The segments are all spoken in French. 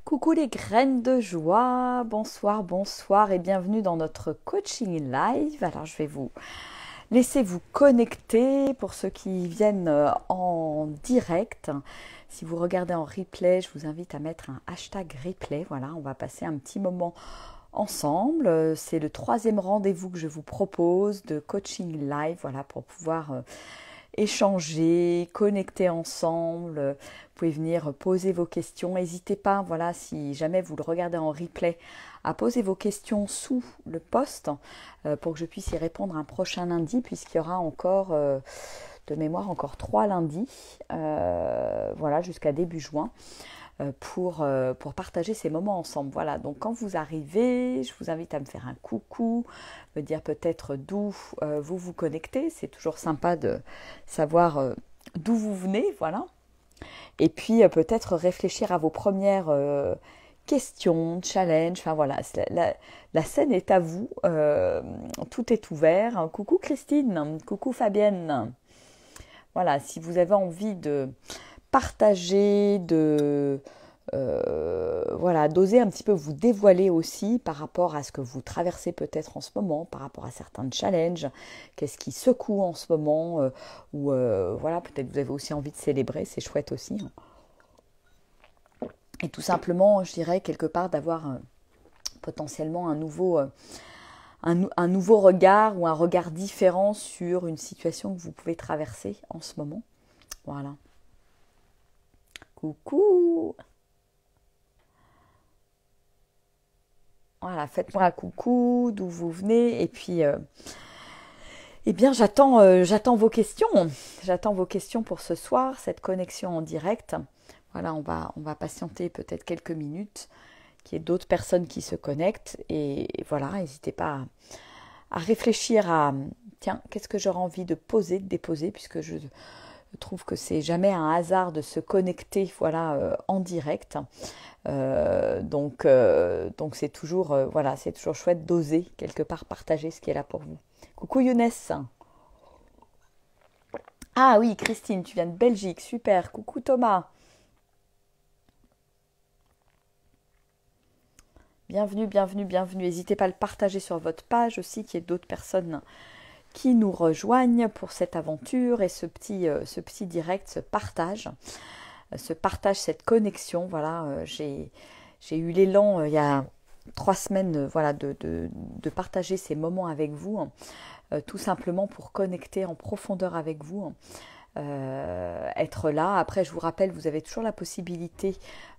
Coucou les graines de joie, bonsoir, bonsoir et bienvenue dans notre coaching live. Alors je vais vous laisser vous connecter pour ceux qui viennent en direct. Si vous regardez en replay, je vous invite à mettre un hashtag replay. Voilà, on va passer un petit moment ensemble. C'est le troisième rendez-vous que je vous propose de coaching live, voilà, pour pouvoir échanger, connecter ensemble. Vous pouvez venir poser vos questions. N'hésitez pas, voilà, si jamais vous le regardez en replay, à poser vos questions sous le post pour que je puisse y répondre un prochain lundi, puisqu'il y aura encore, de mémoire, encore 3 lundis, voilà, jusqu'à début juin. Pour partager ces moments ensemble. Voilà, donc quand vous arrivez, je vous invite à me faire un coucou, me dire peut-être d'où vous vous connectez. C'est toujours sympa de savoir d'où vous venez, voilà. Et puis peut-être réfléchir à vos premières questions, challenges. Enfin voilà, la scène est à vous. Tout est ouvert. Coucou Christine, coucou Fabienne. Voilà, si vous avez envie de partager, voilà, d'oser un petit peu vous dévoiler aussi par rapport à ce que vous traversez peut-être en ce moment, par rapport à certains challenges, qu'est-ce qui secoue en ce moment, ou voilà, peut-être vous avez aussi envie de célébrer, c'est chouette aussi. Et tout simplement, je dirais quelque part d'avoir potentiellement un nouveau regard ou un regard différent sur une situation que vous pouvez traverser en ce moment. Voilà. Coucou! Voilà, faites-moi un coucou, d'où vous venez, et puis, eh bien, j'attends vos questions. J'attends vos questions pour ce soir, cette connexion en direct. Voilà, on va patienter peut-être quelques minutes, qu'il y ait d'autres personnes qui se connectent, et voilà, n'hésitez pas à réfléchir à, tiens, qu'est-ce que j'aurais envie de poser, de déposer, puisque je trouve que c'est jamais un hasard de se connecter, voilà, en direct. Donc c'est toujours, voilà, c'est toujours chouette d'oser quelque part partager ce qui est là pour vous. Coucou Younes. Ah oui, Christine, tu viens de Belgique, super. Coucou Thomas. Bienvenue, bienvenue, bienvenue. N'hésitez pas à le partager sur votre page aussi, qu'il y ait d'autres personnes qui nous rejoignent pour cette aventure et ce petit direct, ce partage, cette connexion. Voilà, j'ai eu l'élan il y a 3 semaines, voilà, de partager ces moments avec vous, tout simplement pour connecter en profondeur avec vous, être là. Après, je vous rappelle, vous avez toujours la possibilité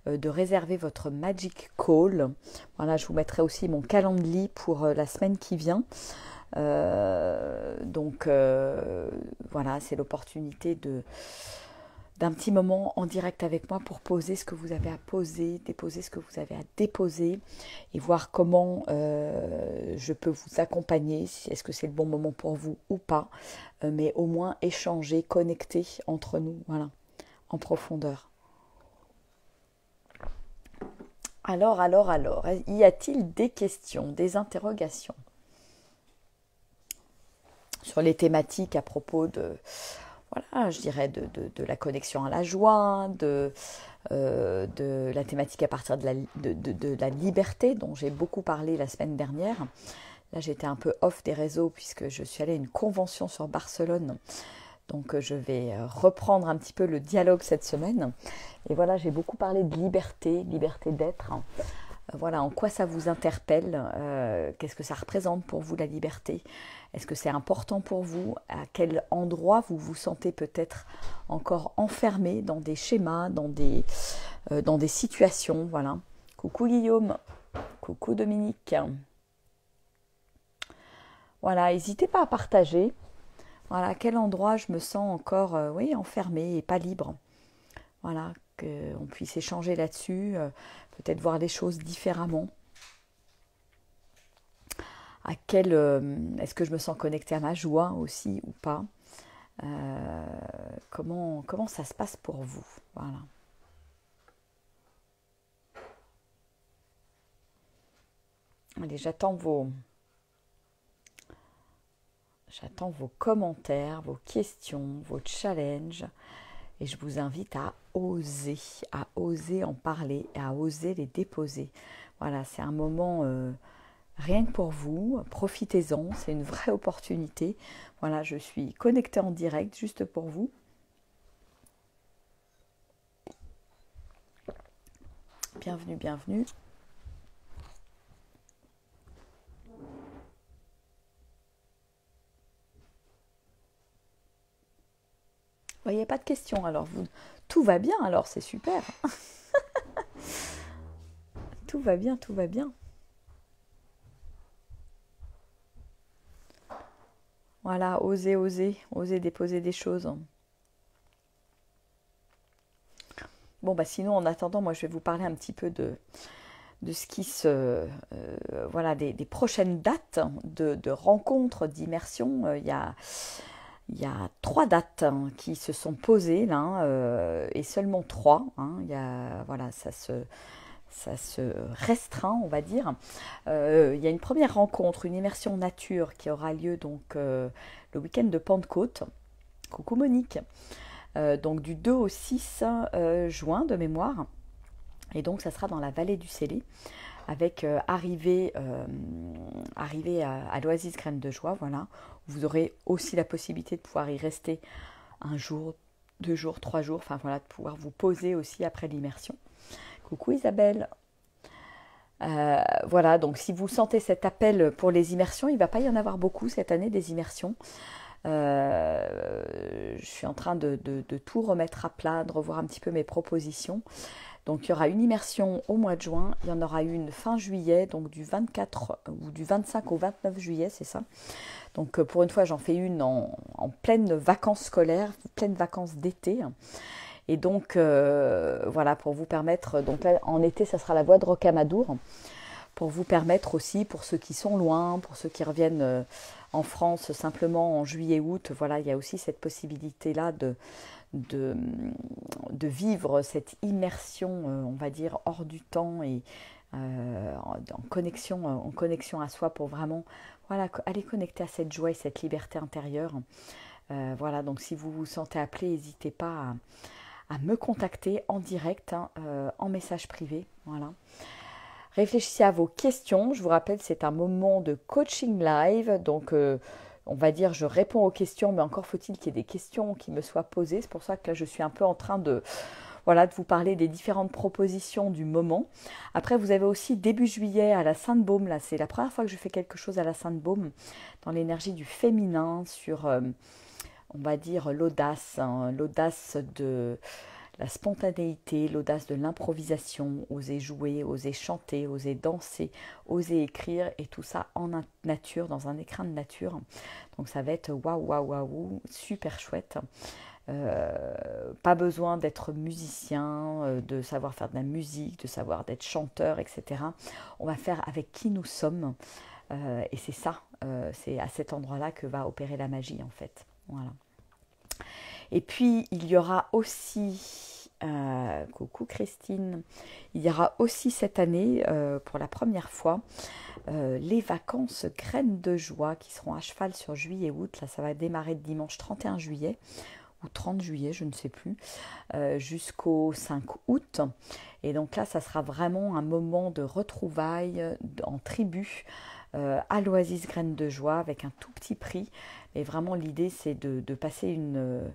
de réserver votre Magic Call. Voilà, je vous mettrai aussi mon calendrier pour la semaine qui vient. Voilà, c'est l'opportunité d'un petit moment en direct avec moi pour poser ce que vous avez à poser, déposer ce que vous avez à déposer et voir comment je peux vous accompagner, est-ce que c'est le bon moment pour vous ou pas, mais au moins échanger, connecter entre nous, voilà, en profondeur. Alors, y a-t-il des questions, des interrogations sur les thématiques à propos de, voilà, je dirais de la connexion à la joie, de la thématique à partir de la liberté dont j'ai beaucoup parlé la semaine dernière. Là, j'étais un peu off des réseaux puisque je suis allée à une convention sur Barcelone. Donc, je vais reprendre un petit peu le dialogue cette semaine. Et voilà, j'ai beaucoup parlé de liberté, liberté d'être. Voilà, en quoi ça vous interpelle, qu'est-ce que ça représente pour vous la liberté? Est-ce que c'est important pour vous? À quel endroit vous vous sentez peut-être encore enfermé dans des schémas, dans des situations? Voilà. Coucou Guillaume, coucou Dominique. Voilà, n'hésitez pas à partager. Voilà, à quel endroit je me sens encore oui, enfermé et pas libre. Voilà, qu'on puisse échanger là-dessus, peut-être voir les choses différemment. Est-ce que je me sens connectée à ma joie aussi ou pas? Comment ça se passe pour vous? Voilà. Allez, j'attends vos commentaires, vos questions, vos challenges. Et je vous invite à oser en parler, et à oser les déposer. Voilà, c'est un moment rien que pour vous. Profitez-en, c'est une vraie opportunité. Voilà, je suis connectée en direct juste pour vous. Bienvenue, bienvenue. Il n'y a pas de questions, alors tout va bien, alors c'est super. Tout va bien, tout va bien. Voilà, oser déposer des choses. Bon, bah sinon, en attendant, moi, je vais vous parler un petit peu de ce qui voilà, des prochaines dates de rencontres, d'immersion. Il y a 3 dates qui se sont posées là, et seulement 3. Voilà, ça se restreint, on va dire. Il y a une première rencontre, une immersion nature qui aura lieu donc le week-end de Pentecôte. Coucou Monique. Donc du 2 au 6 juin de mémoire. Et donc ça sera dans la vallée du Célé, avec arrivée à l'Oasis Graines de Joie. Voilà. Vous aurez aussi la possibilité de pouvoir y rester un jour, 2 jours, 3 jours, enfin voilà, de pouvoir vous poser aussi après l'immersion. Coucou Isabelle. Voilà, donc si vous sentez cet appel pour les immersions, il ne va pas y en avoir beaucoup cette année des immersions. Je suis en train de tout remettre à plat, de revoir un petit peu mes propositions. Donc il y aura une immersion au mois de juin, il y en aura une fin juillet, donc du 24 ou du 25 au 29 juillet, c'est ça. Donc pour une fois, j'en fais une en pleine vacances scolaires, pleine vacances d'été. Et donc voilà, pour vous permettre, donc là en été, ça sera la voie de Rocamadour, pour vous permettre aussi, pour ceux qui sont loin, pour ceux qui reviennent en France simplement en juillet-août, voilà, il y a aussi cette possibilité-là de vivre cette immersion, on va dire, hors du temps et en connexion à soi, pour vraiment voilà, aller connecter à cette joie et cette liberté intérieure. Voilà, donc si vous vous sentez appelé, n'hésitez pas à me contacter en direct, en message privé. Voilà. Réfléchissez à vos questions. Je vous rappelle, c'est un moment de coaching live. Donc, on va dire, je réponds aux questions, mais encore faut-il qu'il y ait des questions qui me soient posées. C'est pour ça que là, je suis un peu en train de vous parler des différentes propositions du moment. Après, vous avez aussi début juillet à la Sainte-Baume. Là, c'est la première fois que je fais quelque chose à la Sainte-Baume, dans l'énergie du féminin, sur, on va dire, l'audace, l'audace de la spontanéité, l'audace de l'improvisation, oser jouer, oser chanter, oser danser, oser écrire, et tout ça en nature, dans un écrin de nature. Donc ça va être waouh, waouh, waouh, super chouette. Pas besoin d'être musicien, de savoir faire de la musique, de savoir d'être chanteur, etc. On va faire avec qui nous sommes, et c'est ça, c'est à cet endroit-là que va opérer la magie en fait. Voilà. Et puis, il y aura aussi, coucou Christine, il y aura aussi cette année, pour la première fois, les vacances Graines de Joie qui seront à cheval sur juillet-août. Là, ça va démarrer le dimanche 31 juillet ou 30 juillet, je ne sais plus, jusqu'au 5 août. Et donc là, ça sera vraiment un moment de retrouvailles en tribu, à l'Oasis Graines de Joie, avec un tout petit prix. Et vraiment, l'idée, c'est de passer une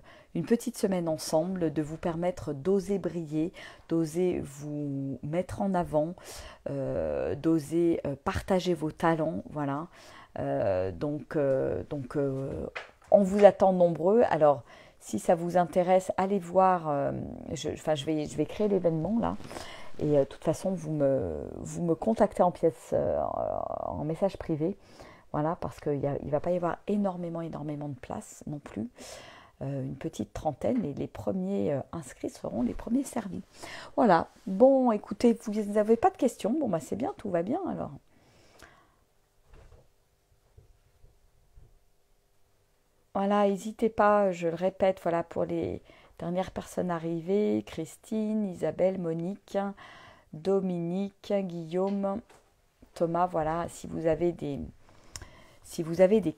petite semaine ensemble, de vous permettre d'oser briller, d'oser vous mettre en avant, d'oser partager vos talents. Voilà. On vous attend nombreux. Alors, si ça vous intéresse, allez voir. Je vais créer l'événement là. Et de toute façon, vous me contactez en message privé. Voilà, parce qu'il ne va pas y avoir énormément de place non plus. Une petite trentaine, et les premiers inscrits seront les premiers servis. Voilà. Bon, écoutez, vous n'avez pas de questions. Bon, bah c'est bien, tout va bien alors. Voilà, n'hésitez pas, je le répète, voilà, pour les dernières personnes arrivées, Christine, Isabelle, Monique, Dominique, Guillaume, Thomas, voilà, si vous avez des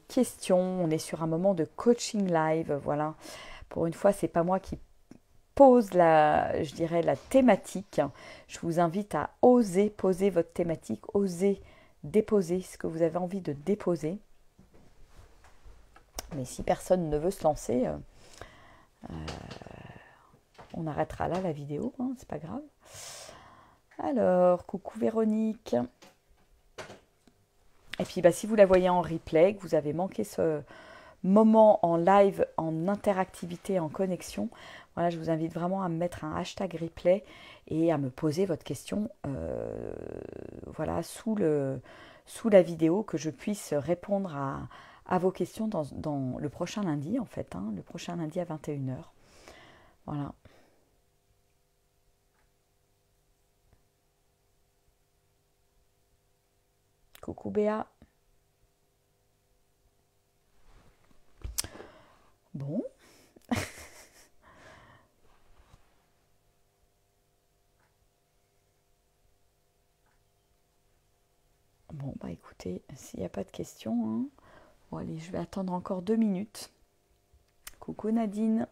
questions, on est sur un moment de coaching live, voilà. Pour une fois, c'est pas moi pose je dirais la thématique. Je vous invite à oser poser votre thématique, oser déposer ce que vous avez envie de déposer. Mais si personne ne veut se lancer, on arrêtera là la vidéo, hein, c'est pas grave. Alors, coucou Véronique. Et puis, si vous la voyez en replay, que vous avez manqué ce moment en live, en interactivité, en connexion, voilà, je vous invite vraiment à me mettre un hashtag replay et à me poser votre question voilà, sous la vidéo, que je puisse répondre à vos questions dans le prochain lundi, en fait, hein, le prochain lundi à 21 h. Voilà. Coucou Béa. Bon. Bon, écoutez, s'il n'y a pas de questions, hein, bon, allez, je vais attendre encore 2 minutes. Coucou Nadine.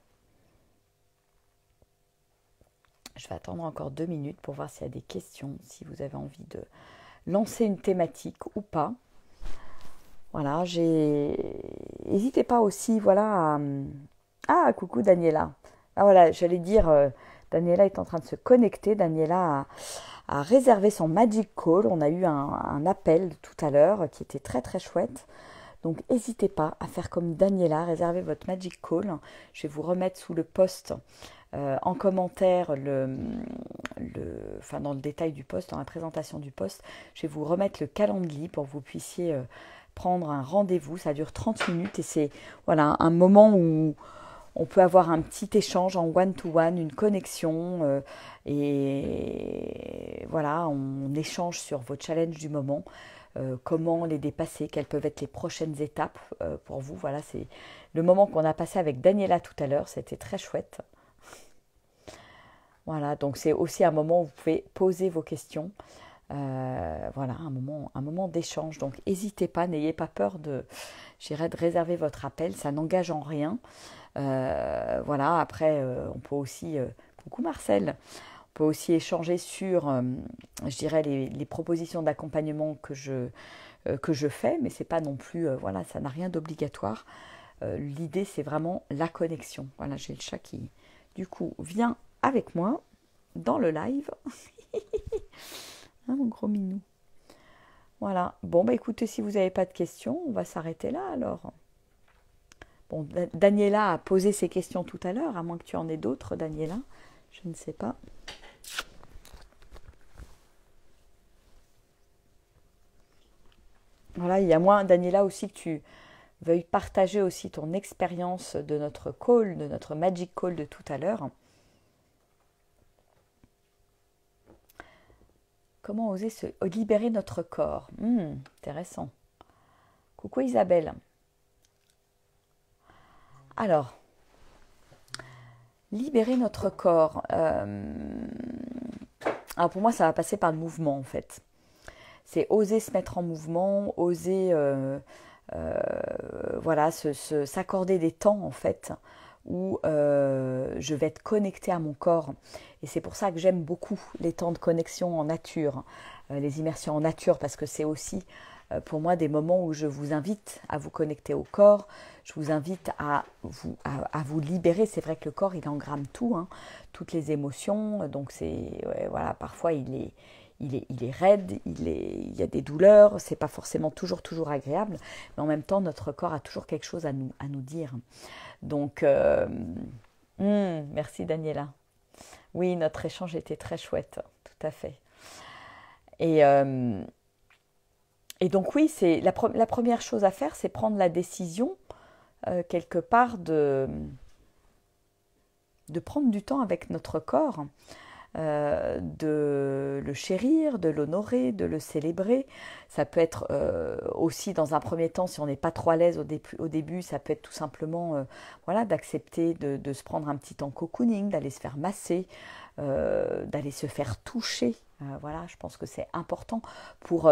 Je vais attendre encore 2 minutes pour voir s'il y a des questions, si vous avez envie de lancer une thématique ou pas. Voilà, n'hésitez pas aussi, voilà, Ah, coucou Daniela. Ah voilà, j'allais dire, Daniela est en train de se connecter. Daniela a réservé son Magic Call. On a eu un appel tout à l'heure qui était très très chouette. Donc n'hésitez pas à faire comme Daniela, réservez votre Magic Call. Je vais vous remettre sous le post en commentaire, enfin dans le détail du post, dans la présentation du post, je vais vous remettre le calendrier pour que vous puissiez prendre un rendez-vous. Ça dure 30 minutes et c'est voilà, un moment où on peut avoir un petit échange en one-to-one, une connexion et voilà, on échange sur vos challenges du moment. Comment les dépasser, quelles peuvent être les prochaines étapes pour vous. Voilà, c'est le moment qu'on a passé avec Daniela tout à l'heure, c'était très chouette. Voilà, donc c'est aussi un moment où vous pouvez poser vos questions. Voilà, un moment d'échange. Donc n'hésitez pas, n'ayez pas peur de réserver votre appel, ça n'engage en rien. Voilà, après, on peut aussi... coucou Marcel. On peut aussi échanger sur, je dirais, les propositions d'accompagnement que je fais, mais c'est pas non plus, voilà, ça n'a rien d'obligatoire. L'idée, c'est vraiment la connexion. Voilà, j'ai le chat qui, du coup, vient avec moi dans le live. Hein, mon gros minou. Voilà. Bon, écoutez, si vous n'avez pas de questions, on va s'arrêter là alors. Bon, Daniela a posé ses questions tout à l'heure, à moins que tu en aies d'autres, Daniela. Je ne sais pas. Voilà, il y a moins, Daniela, aussi que tu veuilles partager aussi ton expérience de notre call, de notre Magic Call de tout à l'heure. Comment oser se libérer notre corps? Intéressant. Coucou Isabelle. Alors, libérer notre corps. Alors pour moi, ça va passer par le mouvement en fait. C'est oser se mettre en mouvement, oser voilà, s'accorder des temps en fait où je vais être connectée à mon corps. Et c'est pour ça que j'aime beaucoup les temps de connexion en nature, les immersions en nature, parce que c'est aussi pour moi des moments où je vous invite à vous connecter au corps, je vous invite à vous libérer. C'est vrai que le corps, il engramme tout, hein, toutes les émotions, donc voilà, parfois il est raide, il y a des douleurs, c'est pas forcément toujours agréable, mais en même temps notre corps a toujours quelque chose à nous dire. Donc merci Daniela. Oui, notre échange était très chouette, tout à fait. Et donc oui, c'est la première chose à faire, c'est prendre la décision quelque part de prendre du temps avec notre corps, de le chérir, de l'honorer, de le célébrer. Ça peut être aussi dans un premier temps, si on n'est pas trop à l'aise au début, ça peut être tout simplement voilà, d'accepter de se prendre un petit temps cocooning, d'aller se faire masser, d'aller se faire toucher. Voilà, je pense que c'est important pour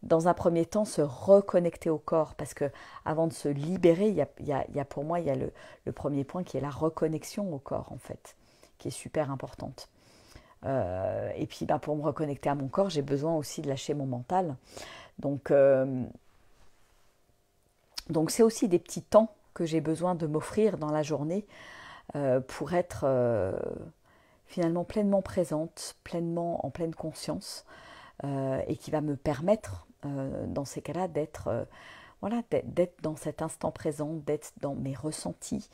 dans un premier temps se reconnecter au corps, parce que avant de se libérer, pour moi il y a le premier point qui est la reconnexion au corps en fait, qui est super importante. Et puis pour me reconnecter à mon corps, j'ai besoin aussi de lâcher mon mental. Donc c'est aussi des petits temps que j'ai besoin de m'offrir dans la journée pour être finalement pleinement présente, pleinement en pleine conscience, et qui va me permettre dans ces cas-là d'être voilà, d'être dans cet instant présent, d'être dans mes ressentis,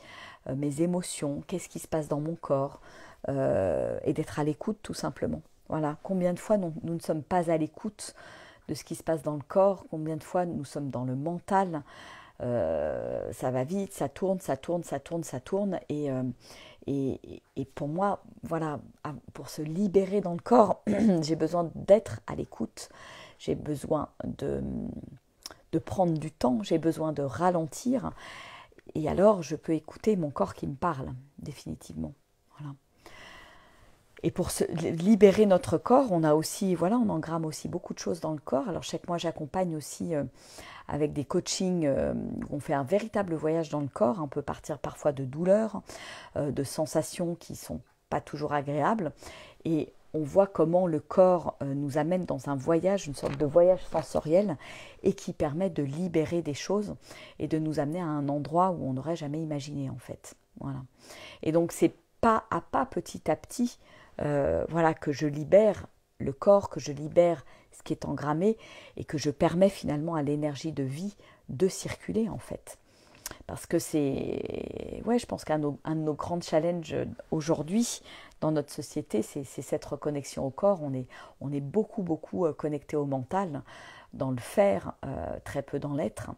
mes émotions, qu'est-ce qui se passe dans mon corps, et d'être à l'écoute tout simplement. Voilà, combien de fois nous ne sommes pas à l'écoute de ce qui se passe dans le corps, combien de fois nous sommes dans le mental, ça va vite, ça tourne, ça tourne, ça tourne, ça tourne, et pour moi, voilà, pour se libérer dans le corps, j'ai besoin d'être à l'écoute, j'ai besoin de prendre du temps, j'ai besoin de ralentir, et alors je peux écouter mon corps qui me parle, définitivement. Voilà. Et pour se libérer notre corps, on a aussi, voilà, on engramme aussi beaucoup de choses dans le corps. Alors chaque mois, j'accompagne aussi avec des coachings où on fait un véritable voyage dans le corps. On peut partir parfois de douleurs, de sensations qui ne sont pas toujours agréables. Et on voit comment le corps nous amène dans un voyage, une sorte de voyage sensoriel, et qui permet de libérer des choses et de nous amener à un endroit où on n'aurait jamais imaginé en fait. Voilà. Et donc c'est pas à pas, petit à petit, voilà, que je libère le corps, que je libère ce qui est engrammé et que je permets finalement à l'énergie de vie de circuler en fait. Parce que c'est, ouais, je pense qu'un de nos grands challenges aujourd'hui dans notre société, c'est cette reconnexion au corps. On est beaucoup connecté au mental, dans le faire, très peu dans l'être.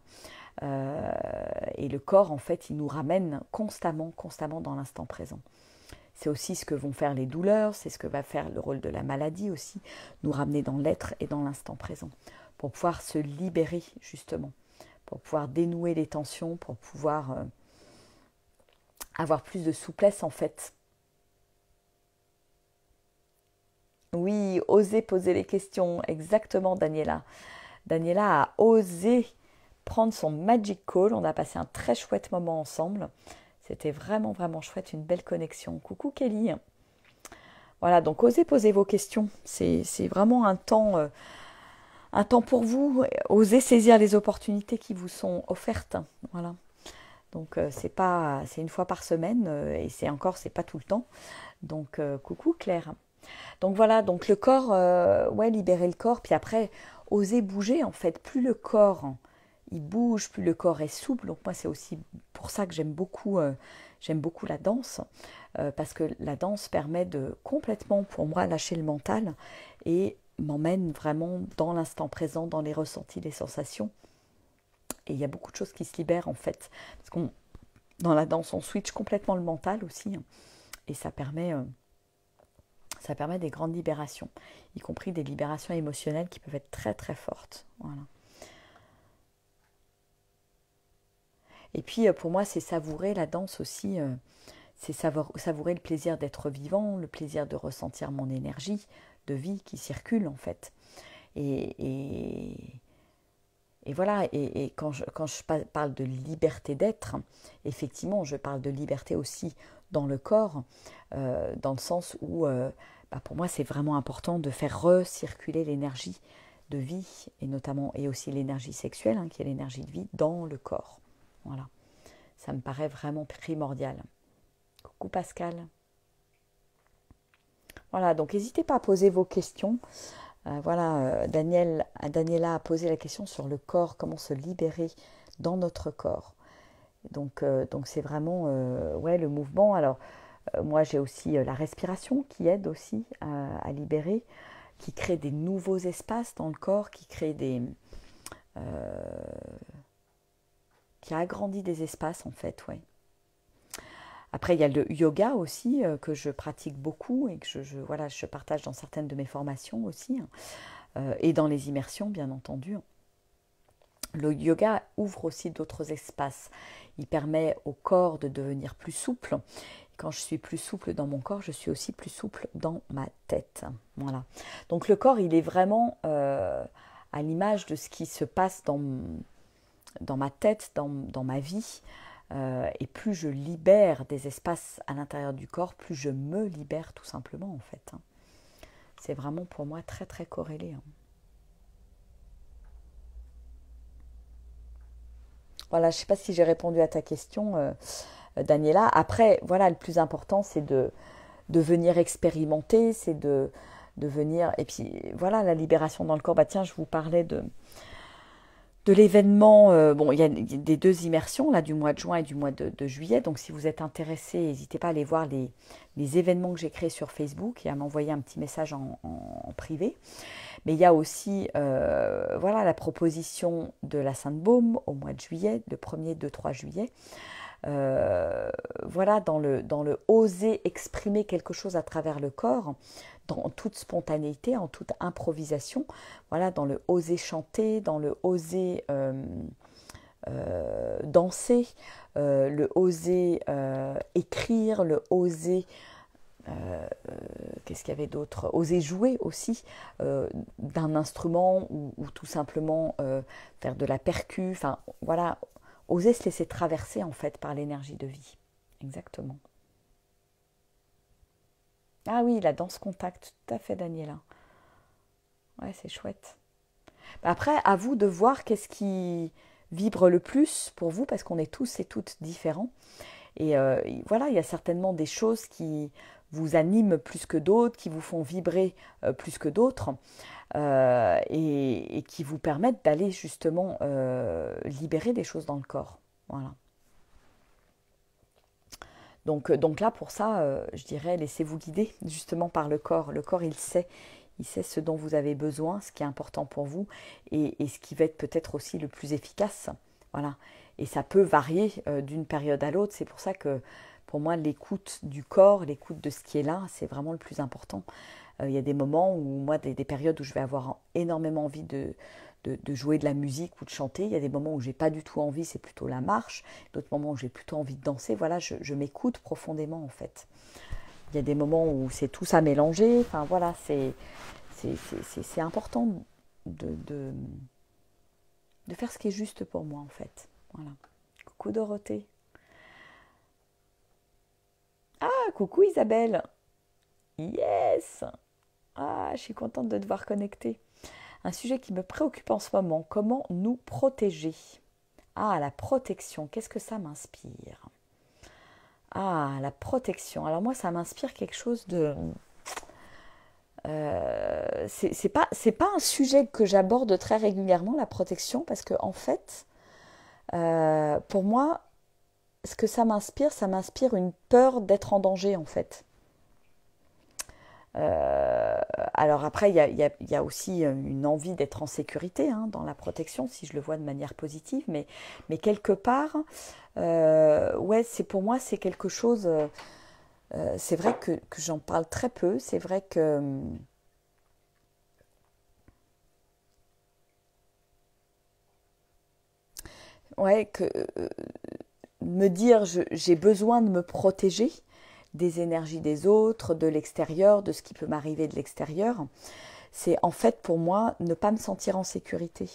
Et le corps, en fait, il nous ramène constamment dans l'instant présent. C'est aussi ce que vont faire les douleurs, c'est ce que va faire le rôle de la maladie aussi, nous ramener dans l'être et dans l'instant présent, pour pouvoir se libérer justement, pour pouvoir dénouer les tensions, pour pouvoir avoir plus de souplesse en fait. Oui, oser poser les questions, exactement Daniela. Daniela a osé prendre son magic call, on a passé un très chouette moment ensemble. C'était vraiment chouette, une belle connexion. Coucou Kelly. Voilà, donc osez poser vos questions. C'est vraiment un temps pour vous. Osez saisir les opportunités qui vous sont offertes. Voilà. Donc c'est une fois par semaine et c'est pas tout le temps. Donc coucou Claire. Donc voilà, donc le corps, ouais, libérer le corps. Puis après, oser bouger en fait. Plus le corps il bouge, plus le corps est souple. Donc moi, c'est aussi pour ça que j'aime beaucoup la danse, parce que la danse permet de complètement, pour moi, lâcher le mental et m'emmène vraiment dans l'instant présent, dans les ressentis, les sensations. Et il y a beaucoup de choses qui se libèrent en fait, parce qu'on dans la danse, on switch complètement le mental aussi, et ça permet des grandes libérations, y compris des libérations émotionnelles qui peuvent être très fortes. Voilà. Et puis pour moi, c'est savourer la danse aussi, c'est savourer le plaisir d'être vivant, le plaisir de ressentir mon énergie de vie qui circule en fait. Et voilà, et quand je parle de liberté d'être, effectivement, je parle de liberté aussi dans le corps, dans le sens où pour moi c'est vraiment important de faire recirculer l'énergie de vie, et aussi l'énergie sexuelle, hein, qui est l'énergie de vie, dans le corps. Voilà, ça me paraît vraiment primordial. Coucou Pascal. Voilà, donc n'hésitez pas à poser vos questions. Voilà, Daniela a posé la question sur le corps, comment se libérer dans notre corps. Donc c'est vraiment ouais, le mouvement. Alors moi j'ai aussi la respiration qui aide aussi à libérer, qui crée des nouveaux espaces dans le corps, qui agrandit des espaces en fait, ouais. Après, il y a le yoga aussi que je pratique beaucoup et que je partage dans certaines de mes formations aussi, et dans les immersions, bien entendu. Le yoga ouvre aussi d'autres espaces. Il permet au corps de devenir plus souple. Quand je suis plus souple dans mon corps, je suis aussi plus souple dans ma tête. Voilà. Donc le corps, il est vraiment à l'image de ce qui se passe dans ma tête, dans ma vie. Et plus je libère des espaces à l'intérieur du corps, plus je me libère tout simplement en fait. C'est vraiment pour moi très très corrélé. Voilà, je ne sais pas si j'ai répondu à ta question, Daniela. Après, voilà, le plus important, c'est de venir expérimenter, c'est de venir... Et puis, voilà, la libération dans le corps. Bah tiens, je vous parlais de l'événement. Bon, il y a des deux immersions, là, du mois de juin et du mois de juillet. Donc, si vous êtes intéressé, n'hésitez pas à aller voir les événements que j'ai créés sur Facebook et à m'envoyer un petit message en privé. Mais il y a aussi voilà, la proposition de la Sainte-Baume au mois de juillet, le 1er, 2, 3 juillet. Voilà, dans le oser exprimer quelque chose à travers le corps, dans toute spontanéité, en toute improvisation. Voilà, dans le oser chanter, dans le oser danser, le oser écrire, le oser qu'est-ce qu'il y avait d'autre? Oser jouer aussi d'un instrument ou tout simplement faire de la percu. Enfin, voilà, oser se laisser traverser en fait par l'énergie de vie. Exactement. Ah oui, la danse contact, tout à fait, Daniela. Ouais, c'est chouette. Après, à vous de voir qu'est-ce qui vibre le plus pour vous, parce qu'on est tous et toutes différents. Et voilà, il y a certainement des choses qui vous animent plus que d'autres, qui vous font vibrer plus que d'autres, et qui vous permettent d'aller justement libérer des choses dans le corps. Voilà. Donc là, pour ça, je dirais, laissez-vous guider justement par le corps. Le corps, il sait ce dont vous avez besoin, ce qui est important pour vous, et ce qui va être peut-être aussi le plus efficace. Voilà. Et ça peut varier d'une période à l'autre. C'est pour ça que pour moi, l'écoute du corps, l'écoute de ce qui est là, c'est vraiment le plus important. Il y a des moments où moi, des périodes où je vais avoir énormément envie de jouer de la musique ou de chanter. Il y a des moments où j'ai pas du tout envie, c'est plutôt la marche. D'autres moments où j'ai plutôt envie de danser. Voilà, je m'écoute profondément en fait. Il y a des moments où c'est tout ça mélangé. Enfin voilà, c'est important de, de faire ce qui est juste pour moi en fait. Voilà. Coucou Dorothée. Ah, coucou Isabelle. Yes. Ah, je suis contente de te voir connecter. Un sujet qui me préoccupe en ce moment, comment nous protéger? Ah, la protection, qu'est-ce que ça m'inspire? Ah, la protection. Alors moi, ça m'inspire quelque chose de... c'est pas un sujet que j'aborde très régulièrement, la protection, parce que en fait, pour moi, ce que ça m'inspire une peur d'être en danger, en fait. Alors après, il y a aussi une envie d'être en sécurité hein, dans la protection, si je le vois de manière positive, mais quelque part, ouais, c'est pour moi, c'est quelque chose, c'est vrai que j'en parle très peu, c'est vrai que, ouais, que me dire j'ai besoin de me protéger des énergies des autres, de l'extérieur, de ce qui peut m'arriver de l'extérieur, c'est en fait pour moi ne pas me sentir en sécurité.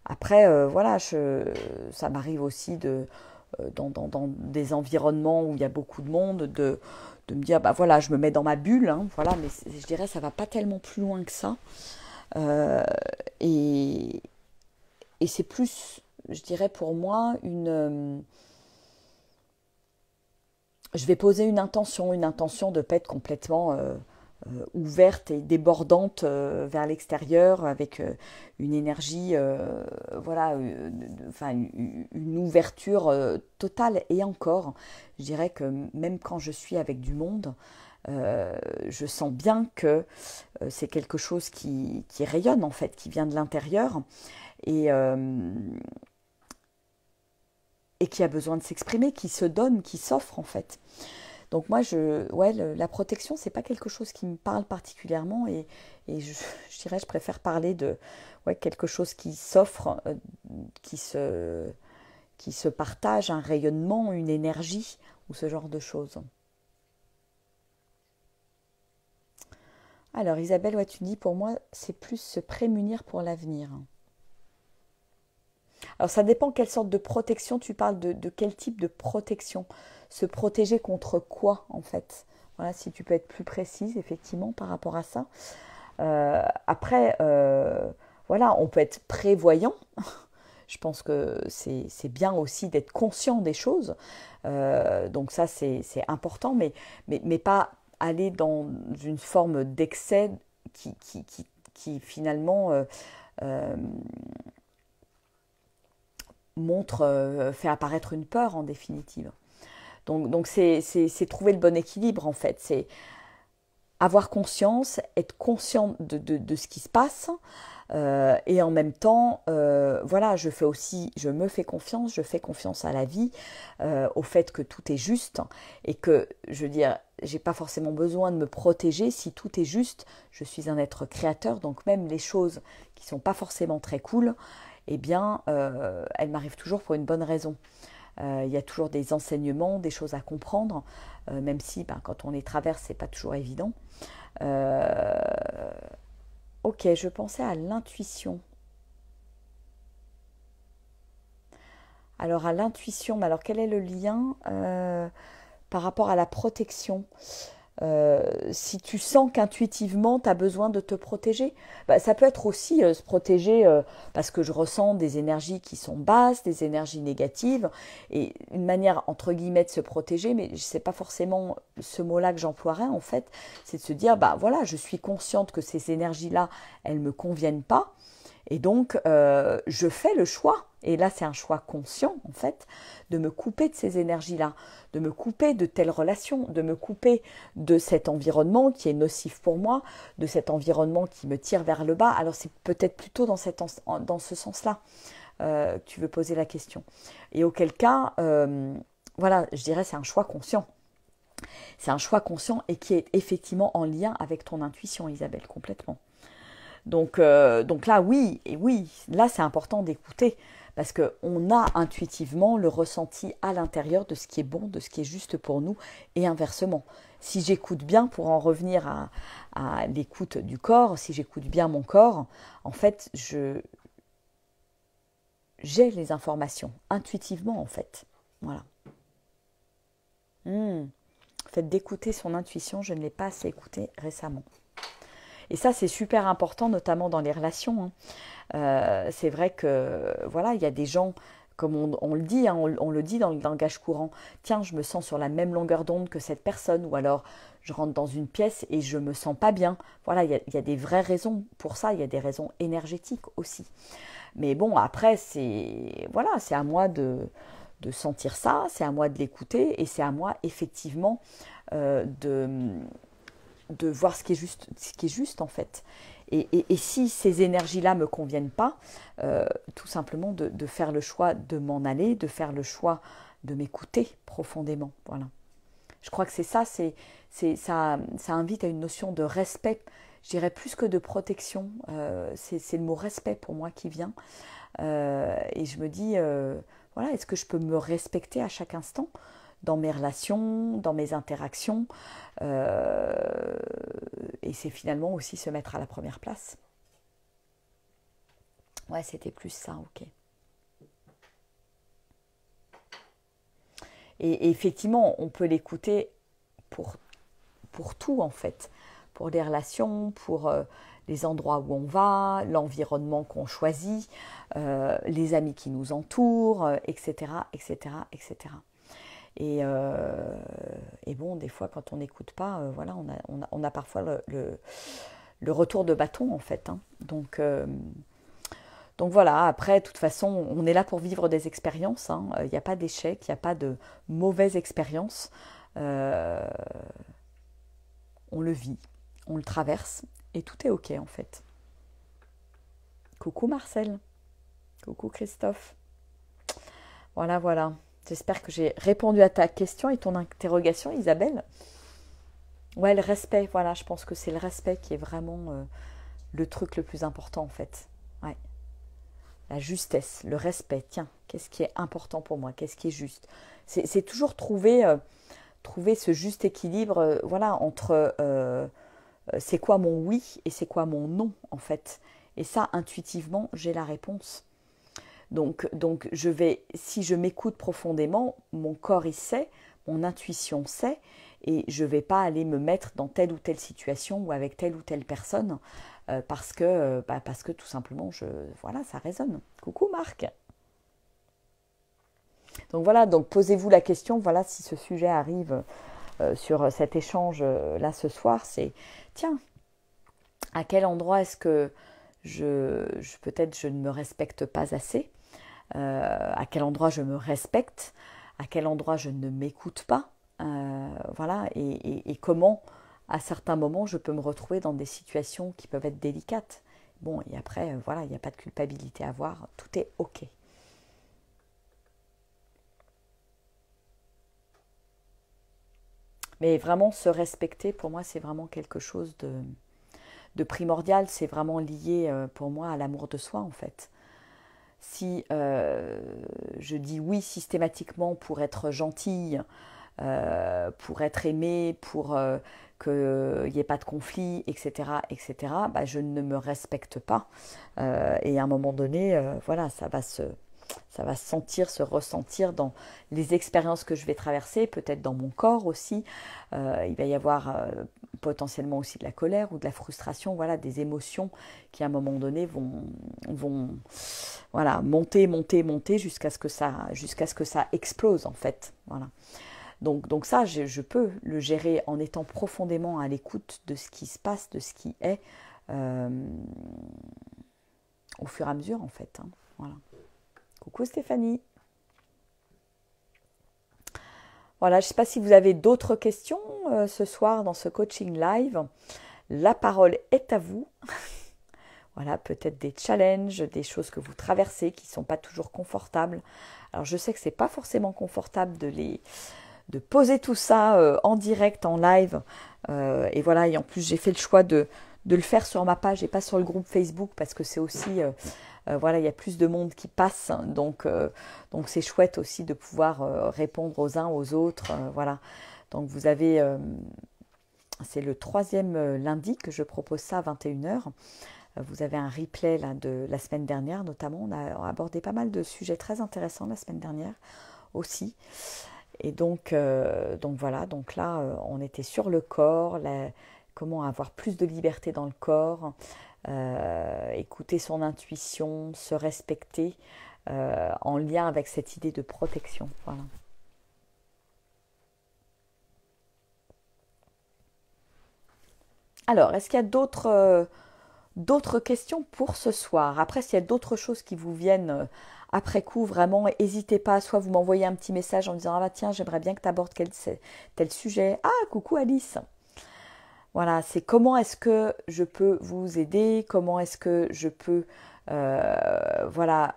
Après, voilà, ça m'arrive aussi dans des environnements où il y a beaucoup de monde, de me dire, bah voilà, je me mets dans ma bulle, hein, voilà, mais je dirais ça va pas tellement plus loin que ça. Euh, et et c'est plus, je dirais pour moi, je vais poser une intention de ne pas être complètement ouverte et débordante vers l'extérieur avec une énergie, voilà, enfin une ouverture totale. Et encore, je dirais que même quand je suis avec du monde, je sens bien que c'est quelque chose qui rayonne en fait, qui vient de l'intérieur et et qui a besoin de s'exprimer, qui se donne, qui s'offre en fait. Donc moi, ouais, la protection, c'est pas quelque chose qui me parle particulièrement et je dirais, je préfère parler de ouais, quelque chose qui s'offre, qui se, qui se partage, un rayonnement, une énergie ou ce genre de choses. Alors Isabelle, ouais, tu dis pour moi, c'est plus se prémunir pour l'avenir. Alors ça dépend quelle sorte de protection tu parles, de quel type de protection. Se protéger contre quoi en fait? Voilà, si tu peux être plus précise effectivement par rapport à ça. Après, voilà, on peut être prévoyant. Je pense que c'est bien aussi d'être conscient des choses. Donc ça, c'est important, mais pas aller dans une forme d'excès qui finalement euh, montre, fait apparaître une peur en définitive. Donc c'est trouver le bon équilibre en fait. C'est avoir conscience, être conscient de ce qui se passe, et en même temps, voilà, je me fais confiance, je fais confiance à la vie, au fait que tout est juste et que, je veux dire, j'ai pas forcément besoin de me protéger si tout est juste. Je suis un être créateur, donc même les choses qui sont pas forcément très cool, eh bien, elles m'arrivent toujours pour une bonne raison. Il y a toujours des enseignements, des choses à comprendre, même si quand on les traverse, c'est pas toujours évident. Euh, ok, je pensais à l'intuition. Alors à l'intuition, mais alors quel est le lien par rapport à la protection? Si tu sens qu'intuitivement tu as besoin de te protéger, ça peut être aussi se protéger parce que je ressens des énergies qui sont basses, des énergies négatives, et une manière entre guillemets de se protéger, mais c'est pas forcément ce mot-là que j'emploierais en fait, c'est de se dire bah voilà, je suis consciente que ces énergies-là, elles me conviennent pas. Et donc, je fais le choix, et là c'est un choix conscient en fait, de me couper de ces énergies-là, de me couper de telles relations, de me couper de cet environnement qui est nocif pour moi, de cet environnement qui me tire vers le bas. Alors c'est peut-être plutôt dans ce sens-là que tu veux poser la question. Et auquel cas, voilà, je dirais c'est un choix conscient. C'est un choix conscient et qui est effectivement en lien avec ton intuition, Isabelle, complètement. Donc là, oui, et oui, là c'est important d'écouter parce qu'on a intuitivement le ressenti à l'intérieur de ce qui est bon, de ce qui est juste pour nous et inversement. Si j'écoute bien, pour en revenir à l'écoute du corps, si j'écoute bien mon corps, en fait, j'ai les informations intuitivement en fait. Voilà. Le fait d'écouter son intuition, je ne l'ai pas assez écouté récemment. Et ça, c'est super important, notamment dans les relations. C'est vrai que, voilà, il y a des gens, comme on le dit, on le dit dans le langage courant, tiens, je me sens sur la même longueur d'onde que cette personne, ou alors je rentre dans une pièce et je me sens pas bien. Voilà, il y a des vraies raisons pour ça, il y a des raisons énergétiques aussi. Mais bon, après, voilà, c'est à moi de sentir ça, c'est à moi de l'écouter, et c'est à moi, effectivement, de voir ce qui est juste en fait. Et si ces énergies-là ne me conviennent pas, tout simplement de faire le choix de m'en aller, de faire le choix de m'écouter profondément. Voilà. Je crois que c'est ça, ça invite à une notion de respect, je dirais plus que de protection. C'est le mot respect pour moi qui vient. Et je me dis, voilà, est-ce que je peux me respecter à chaque instant dans mes relations, dans mes interactions, et c'est finalement aussi se mettre à la première place. Ouais, c'était plus ça, ok. Et effectivement, on peut l'écouter pour tout en fait, pour les relations, pour les endroits où on va, l'environnement qu'on choisit, les amis qui nous entourent, etc., etc., etc. Et bon, des fois, quand on n'écoute pas, voilà, on a parfois le retour de bâton, en fait. Hein. Donc voilà, après, de toute façon, on est là pour vivre des expériences. Hein. Il n'y a pas d'échec, il n'y a pas de mauvaise expérience. Euh, on le vit, on le traverse, et tout est OK, en fait. Coucou Marcel, coucou Christophe. Voilà, voilà. J'espère que j'ai répondu à ta question et ton interrogation, Isabelle. Ouais, le respect, voilà, je pense que c'est le respect qui est vraiment le truc le plus important en fait. Ouais. La justesse, le respect, tiens, qu'est-ce qui est important pour moi, qu'est-ce qui est juste. C'est toujours trouver ce juste équilibre, voilà, entre c'est quoi mon oui et c'est quoi mon non en fait. Et ça, intuitivement, j'ai la réponse. Donc je vais, si je m'écoute profondément, mon corps il sait, mon intuition sait, et je ne vais pas aller me mettre dans telle ou telle situation ou avec telle ou telle personne parce que tout simplement, voilà, ça résonne. Coucou Marc. Donc voilà, donc posez-vous la question, voilà, si ce sujet arrive sur cet échange là ce soir, c'est tiens, à quel endroit est-ce que peut-être je ne me respecte pas assez, à quel endroit je me respecte, à quel endroit je ne m'écoute pas, voilà, et comment à certains moments je peux me retrouver dans des situations qui peuvent être délicates. Bon, et après, voilà, il n'y a pas de culpabilité à avoir, tout est ok. Mais vraiment se respecter, pour moi, c'est vraiment quelque chose de primordial. C'est vraiment lié pour moi à l'amour de soi, en fait. Si je dis oui systématiquement pour être gentille, pour être aimée, pour qu'il n'y ait pas de conflit, etc., etc., bah, je ne me respecte pas. Et à un moment donné, voilà, ça va se sentir, se ressentir dans les expériences que je vais traverser, peut-être dans mon corps aussi. Il va y avoir potentiellement aussi de la colère ou de la frustration, voilà, des émotions qui à un moment donné vont voilà, monter, monter, monter jusqu'à ce que ça explose en fait. Voilà. Donc ça, je peux le gérer en étant profondément à l'écoute de ce qui se passe, de ce qui est euh, au fur et à mesure en fait. Hein. Voilà. Coucou Stéphanie. Voilà, je ne sais pas si vous avez d'autres questions ce soir dans ce coaching live. La parole est à vous. Voilà, peut-être des challenges, des choses que vous traversez qui ne sont pas toujours confortables. Alors je sais que ce n'est pas forcément confortable de poser tout ça en direct, en live. Et voilà, et en plus j'ai fait le choix de le faire sur ma page et pas sur le groupe Facebook parce que c'est aussi... voilà, il y a plus de monde qui passe, donc c'est chouette aussi de pouvoir répondre aux uns aux autres, voilà. Donc vous avez, c'est le troisième lundi que je propose ça à 21h. Vous avez un replay là, de la semaine dernière, notamment. On a abordé pas mal de sujets très intéressants la semaine dernière aussi. Et donc voilà, donc là, on était sur le corps, comment avoir plus de liberté dans le corps, écouter son intuition, se respecter en lien avec cette idée de protection. Voilà. Alors, est-ce qu'il y a d'autres questions pour ce soir? Après, s'il y a d'autres choses qui vous viennent après coup, vraiment, n'hésitez pas. Soit vous m'envoyez un petit message en me disant « Ah bah tiens, j'aimerais bien que tu abordes tel sujet. » Ah, coucou Alice. Voilà, c'est comment est-ce que je peux vous aider, comment est-ce que je peux voilà,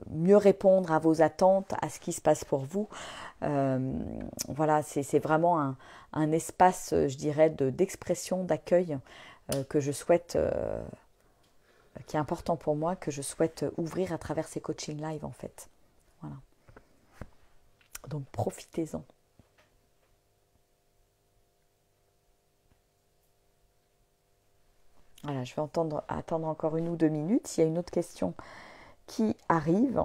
mieux répondre à vos attentes, à ce qui se passe pour vous. Voilà, c'est vraiment un espace, je dirais, d'expression, d'accueil que je souhaite, qui est important pour moi, que je souhaite ouvrir à travers ces coachings live en fait. Voilà. Donc profitez-en. Voilà, je vais attendre encore 1 ou 2 minutes. S'il y a une autre question qui arrive.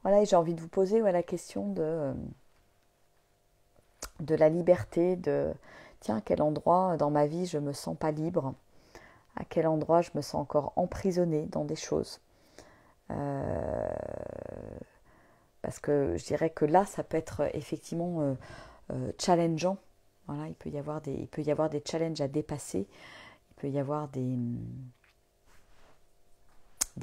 Voilà, et j'ai envie de vous poser la question de la liberté, tiens, à quel endroit dans ma vie je me sens pas libre, à quel endroit je me sens encore emprisonnée dans des choses. Parce que je dirais que là, ça peut être effectivement challengeant. Voilà, il peut y avoir des challenges à dépasser, il peut y avoir des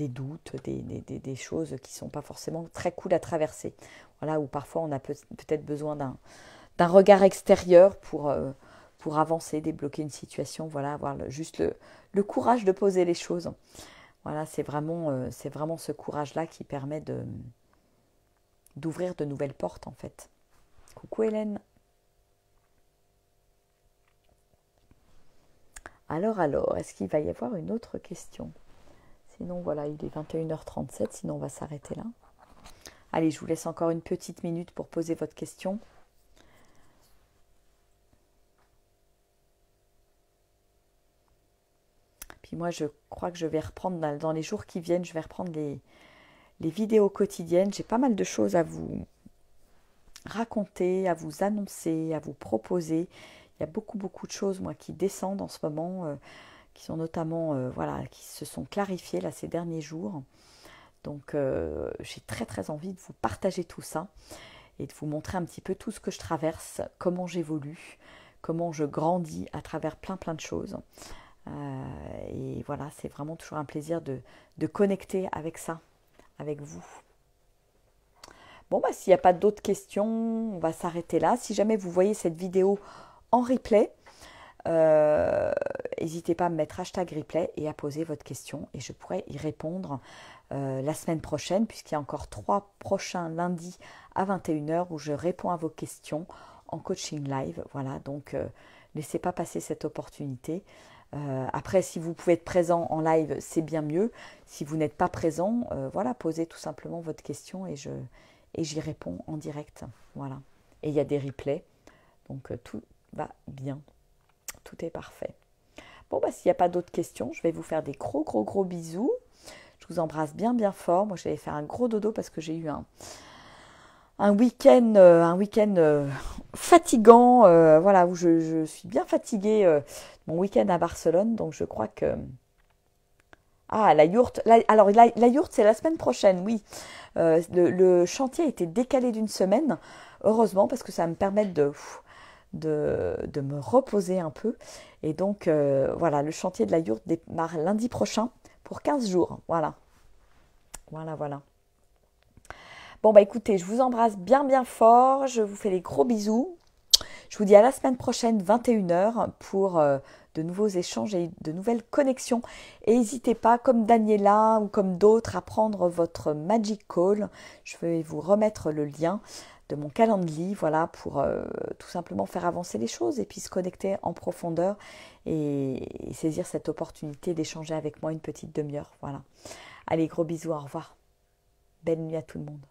doutes, des choses qui ne sont pas forcément très cool à traverser. Voilà, où parfois on a peut-être besoin d'un regard extérieur pour avancer, débloquer une situation, voilà, avoir juste le courage de poser les choses. Voilà, c'est vraiment ce courage-là qui permet d'ouvrir de nouvelles portes en fait. Coucou Hélène. Alors, est-ce qu'il va y avoir une autre question? Sinon, voilà, il est 21h37, sinon on va s'arrêter là. Allez, je vous laisse encore une petite minute pour poser votre question. Puis Puis moi, je crois que je vais reprendre dans les jours qui viennent, je vais reprendre les vidéos quotidiennes. J'ai pas mal de choses à vous raconter, à vous annoncer, à vous proposer. Il y a beaucoup, beaucoup de choses, moi, qui descendent en ce moment, qui sont notamment, voilà, qui se sont clarifiées là ces derniers jours. Donc, j'ai très, très envie de vous partager tout ça et de vous montrer un petit peu tout ce que je traverse, comment j'évolue, comment je grandis à travers plein, plein de choses. Et voilà, c'est vraiment toujours un plaisir de connecter avec ça, avec vous. Bon, bah, s'il n'y a pas d'autres questions, on va s'arrêter là. Si jamais vous voyez cette vidéo en replay, n'hésitez pas à me mettre hashtag replay et à poser votre question et je pourrai y répondre la semaine prochaine, puisqu'il y a encore 3 prochains lundis à 21h où je réponds à vos questions en coaching live. Voilà, donc laissez pas passer cette opportunité. Après, si vous pouvez être présent en live, c'est bien mieux. Si vous n'êtes pas présent, voilà, posez tout simplement votre question et j'y réponds en direct. Voilà. Et il y a des replays, donc tout va bien. Tout est parfait. Bon, bah, s'il n'y a pas d'autres questions, je vais vous faire des gros, gros, gros bisous. Je vous embrasse bien, bien fort. Moi, je vais faire un gros dodo parce que j'ai eu un week-end fatigant, voilà, où je suis bien fatiguée. Mon week-end à Barcelone, donc je crois que... Ah, la yourte. Alors, la yourte, c'est la semaine prochaine, oui. Le chantier a été décalé d'une semaine, heureusement, parce que ça va me permet de me reposer un peu. Et donc, voilà, le chantier de la yourte démarre lundi prochain pour 15 jours. Voilà. Voilà, voilà. Bon, bah écoutez, je vous embrasse bien, bien fort. Je vous fais des gros bisous. Je vous dis à la semaine prochaine, 21h, pour de nouveaux échanges et de nouvelles connexions. Et n'hésitez pas, comme Daniela ou comme d'autres, à prendre votre Magic Call. Je vais vous remettre le lien de mon calendrier, voilà, pour tout simplement faire avancer les choses et puis se connecter en profondeur et saisir cette opportunité d'échanger avec moi une petite demi-heure. Voilà. Allez, gros bisous, au revoir. Belle nuit à tout le monde.